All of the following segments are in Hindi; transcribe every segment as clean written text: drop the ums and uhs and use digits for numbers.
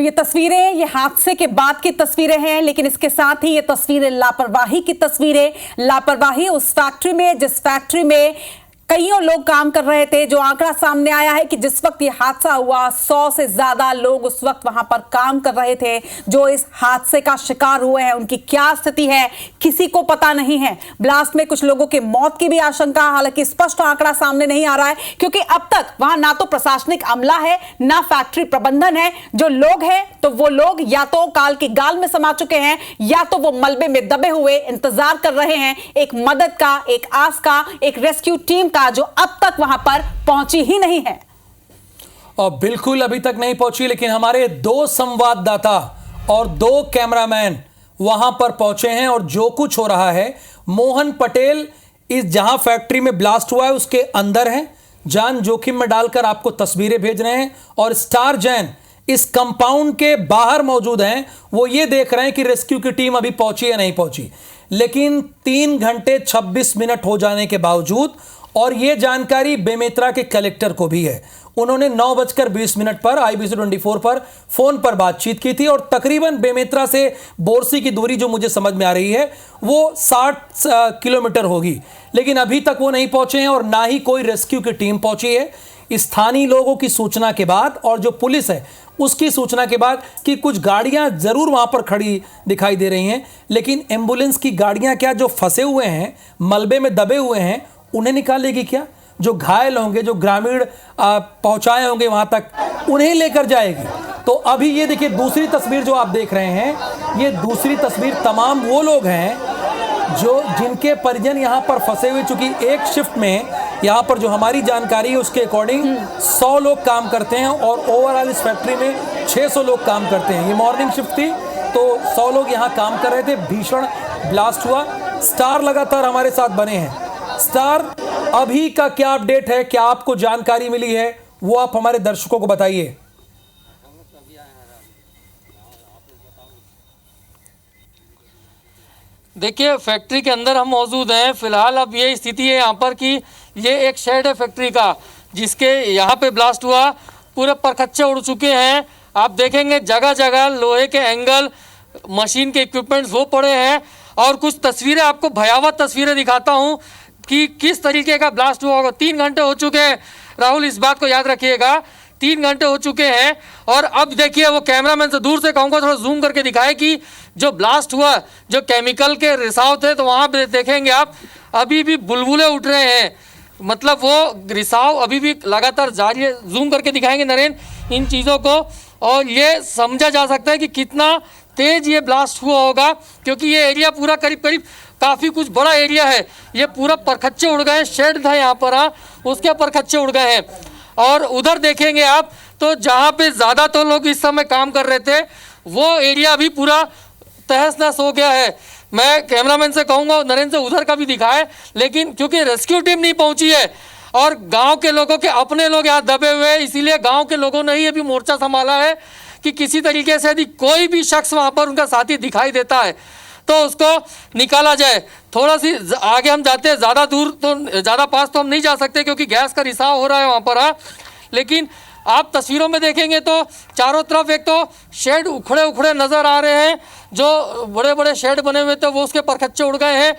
तो ये तस्वीरें, ये हादसे के बाद की तस्वीरें हैं, लेकिन इसके साथ ही ये तस्वीरें लापरवाही की तस्वीरें, लापरवाही उस फैक्ट्री में जिस फैक्ट्री में कईयों लोग काम कर रहे थे। जो आंकड़ा सामने आया है कि जिस वक्त ये हादसा हुआ 100 से ज्यादा लोग उस वक्त वहां पर काम कर रहे थे। जो इस हादसे का शिकार हुए हैं उनकी क्या स्थिति है किसी को पता नहीं है। ब्लास्ट में कुछ लोगों के मौत की भी आशंका, हालांकि स्पष्ट आंकड़ा सामने नहीं आ रहा है क्योंकि अब तक वहां ना तो प्रशासनिक अमला है ना फैक्ट्री प्रबंधन है। जो लोग हैं तो वो लोग या तो काल की गाल में समा चुके हैं या तो वो मलबे में दबे हुए इंतजार कर रहे हैं एक मदद का, एक आस का, एक रेस्क्यू टीम का, जो अब तक वहां पर पहुंची ही नहीं है। और बिल्कुल अभी तक नहीं पहुंची, लेकिन हमारे 2 संवाददाता और 2 कैमरामैन वहां पर पहुंचे हैं और जो कुछ हो रहा है, मोहन पटेल इस जहां फैक्ट्री में ब्लास्ट हुआ है उसके अंदर हैं, जान जोखिम में डालकर आपको तस्वीरें भेज रहे हैं। और स्टार जैन इस कंपाउंड के बाहर मौजूद हैं, वो ये देख रहे हैं कि रेस्क्यू की टीम अभी पहुंची या नहीं पहुंची। लेकिन 3 घंटे 26 मिनट हो जाने के बावजूद, और यह जानकारी बेमेतरा के कलेक्टर को भी है, उन्होंने 9:20 पर IBC 24 पर फोन पर बातचीत की थी और तकरीबन बेमेतरा से बोरसी की दूरी जो मुझे समझ में आ रही है वो 60 किलोमीटर होगी, लेकिन अभी तक वो नहीं पहुंचे हैं और ना ही कोई रेस्क्यू की टीम पहुंची है। स्थानीय लोगों की सूचना के बाद और जो पुलिस है उसकी सूचना के बाद कि कुछ गाड़ियां जरूर वहां पर खड़ी दिखाई दे रही हैं, लेकिन एम्बुलेंस की गाड़ियां क्या, जो फंसे हुए हैं मलबे में दबे हुए हैं उन्हें निकालेगी क्या? जो घायल होंगे, जो ग्रामीण पहुंचाए होंगे वहां तक, उन्हें लेकर जाएगी। तो अभी ये देखिए दूसरी तस्वीर जो आप देख रहे हैं, ये दूसरी तस्वीर तमाम वो लोग हैं जो जिनके परिजन यहां पर फंसे हुए, चूंकि एक शिफ्ट में यहां पर जो हमारी जानकारी है उसके अकॉर्डिंग 100 लोग काम करते हैं और ओवरऑल इस फैक्ट्री में 600 लोग काम करते हैं। ये मॉर्निंग शिफ्ट थी तो 100 लोग यहां काम कर रहे थे। भीषण ब्लास्ट हुआ। स्टार लगातार हमारे साथ बने हैं। स्टार, अभी का क्या अपडेट है, क्या आपको जानकारी मिली है, वो आप हमारे दर्शकों को बताइए। देखिए, फैक्ट्री के अंदर हम मौजूद हैं। फिलहाल अब ये स्थिति है यहाँ पर कि ये एक शेड है फैक्ट्री का, जिसके यहाँ पे ब्लास्ट हुआ, पूरे परखच्चे उड़ चुके हैं। आप देखेंगे जगह जगह लोहे के एंगल, मशीन के इक्विपमेंट्स वो पड़े हैं। और कुछ तस्वीरें आपको भयावह तस्वीरें दिखाता हूँ कि किस तरीके का ब्लास्ट हुआ होगा। 3 घंटे हो चुके हैं राहुल, इस बात को याद रखिएगा, 3 घंटे हो चुके हैं। और अब देखिए, वो कैमरामैन से दूर से कहूँगा थोड़ा जूम करके दिखाए कि जो ब्लास्ट हुआ, जो केमिकल के रिसाव थे, तो वहाँ पे देखेंगे आप अभी भी बुलबुले उठ रहे हैं। मतलब वो रिसाव अभी भी लगातार जारी है। जूम करके दिखाएंगे नरेंद्र इन चीज़ों को, और ये समझा जा सकता है कि कितना तेज ये ब्लास्ट हुआ होगा, क्योंकि ये एरिया पूरा करीब करीब काफ़ी कुछ बड़ा एरिया है। ये पूरा परखच्चे उड़ गए हैं। शेड था यहाँ पर, उसके परखच्चे उड़ गए हैं। और उधर देखेंगे आप तो जहाँ पे ज़्यादा तो लोग इस समय काम कर रहे थे, वो एरिया भी पूरा तहस नहस हो गया है। मैं कैमरामैन से कहूँगा नरेंद्र से उधर का भी दिखाए, लेकिन क्योंकि रेस्क्यू टीम नहीं पहुँची है और गांव के लोगों के अपने लोग यहाँ दबे हुए हैं, इसीलिए गांव के लोगों ने ही अभी मोर्चा संभाला है कि किसी तरीके से यदि कोई भी शख्स वहाँ पर उनका साथी दिखाई देता है तो उसको निकाला जाए। थोड़ा सी आगे हम जाते हैं, ज़्यादा दूर तो, ज़्यादा पास तो हम नहीं जा सकते क्योंकि गैस का रिसाव हो रहा है वहाँ पर। लेकिन आप तस्वीरों में देखेंगे तो चारों तरफ एक तो शेड उखड़े उखड़े नज़र आ रहे हैं। जो बड़े बड़े शेड बने हुए थे वो उसके परखच्चे उड़ गए हैं।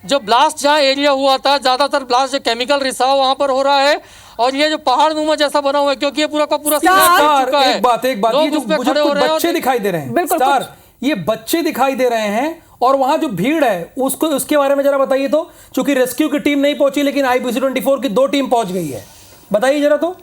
जो ब्लास्ट जहाँ एरिया हुआ था, ज़्यादातर ब्लास्ट जो केमिकल रिसाव वहाँ पर हो रहा है। और ये जो पहाड़ नुमा जैसा बना हुआ है, क्योंकि ये पूरा का पूरा चुका है। एक बात ये जो बच्चे दिखाई दे रहे हैं, स्टार, ये बच्चे दिखाई दे रहे हैं और वहां जो भीड़ है उसको, उसके बारे में जरा बताइए। तो चूंकि रेस्क्यू की टीम नहीं पहुंची, लेकिन IBC 24 की 2 टीम पहुंच गई है, बताइए जरा। तो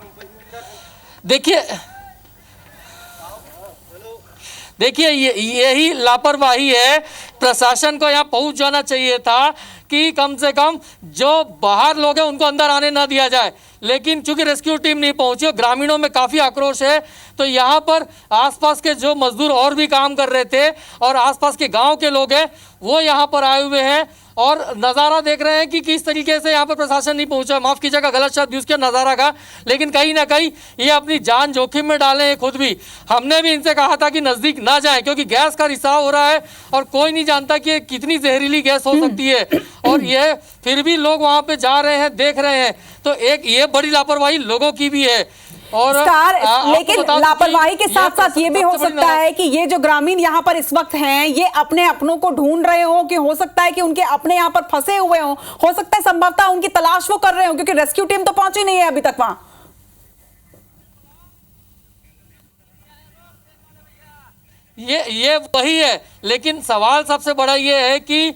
देखिए यही लापरवाही है। प्रशासन को यहाँ पहुंच जाना चाहिए था कि कम से कम जो बाहर लोग हैं उनको अंदर आने ना दिया जाए, लेकिन चूंकि रेस्क्यू टीम नहीं पहुंची और ग्रामीणों में काफ़ी आक्रोश है, तो यहाँ पर आसपास के जो मजदूर और भी काम कर रहे थे और आसपास के गांव के लोग हैं वो यहाँ पर आए हुए हैं और नज़ारा देख रहे हैं कि किस तरीके से यहाँ पर प्रशासन नहीं पहुँचा। माफ़ कीजिएगा, गलत शब्द यूज़ किया नज़ारा का, लेकिन कहीं ना कहीं ये अपनी जान जोखिम में डाले हैं खुद भी। हमने भी इनसे कहा था कि नज़दीक ना जाएं, क्योंकि गैस का रिसाव हो रहा है और कोई नहीं जानता कि कितनी जहरीली गैस हो सकती है। और ये फिर भी लोग वहाँ पे जा रहे हैं, देख रहे हैं। तो एक ये बड़ी लापरवाही लोगों की भी है। और स्टार, आपको लेकिन बता दूं कि लापरवाही के ये साथ साथ ये भी हो सबसे बड़ी सकता है कि ये जो ग्रामीण यहाँ पर इस वक्त हैं ये अपने अपनों को ढूंढ रहे हो, कि हो सकता है कि उनके अपने यहाँ पर फंसे हुए हो सकता है संभवतः उनकी तलाश वो कर रहे हो, क्योंकि रेस्क्यू टीम तो पहुंची नहीं है अभी तक वहां। ये वही है, लेकिन सवाल सबसे बड़ा ये है कि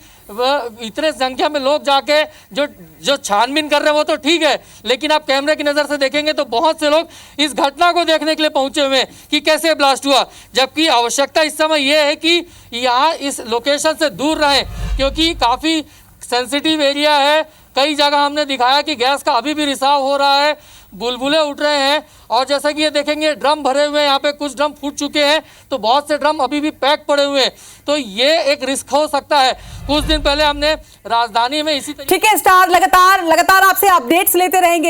इतने संख्या में लोग जाके जो छानबीन कर रहे हैं वो तो ठीक है, लेकिन आप कैमरे की नज़र से देखेंगे तो बहुत से लोग इस घटना को देखने के लिए पहुंचे हुए हैं कि कैसे ब्लास्ट हुआ, जबकि आवश्यकता इस समय ये है कि यहाँ इस लोकेशन से दूर रहें, क्योंकि काफ़ी सेंसिटिव एरिया है। कई जगह हमने दिखाया कि गैस का अभी भी रिसाव हो रहा है, बुलबुले उठ रहे हैं, और जैसा कि ये देखेंगे ड्रम भरे हुए हैं, यहाँ पे कुछ ड्रम फूट चुके हैं, तो बहुत से ड्रम अभी भी पैक पड़े हुए हैं, तो ये एक रिस्क हो सकता है। कुछ दिन पहले हमने राजधानी में इसी तरीके ठीक है स्टार, लगातार आपसे अपडेट्स लेते रहेंगे।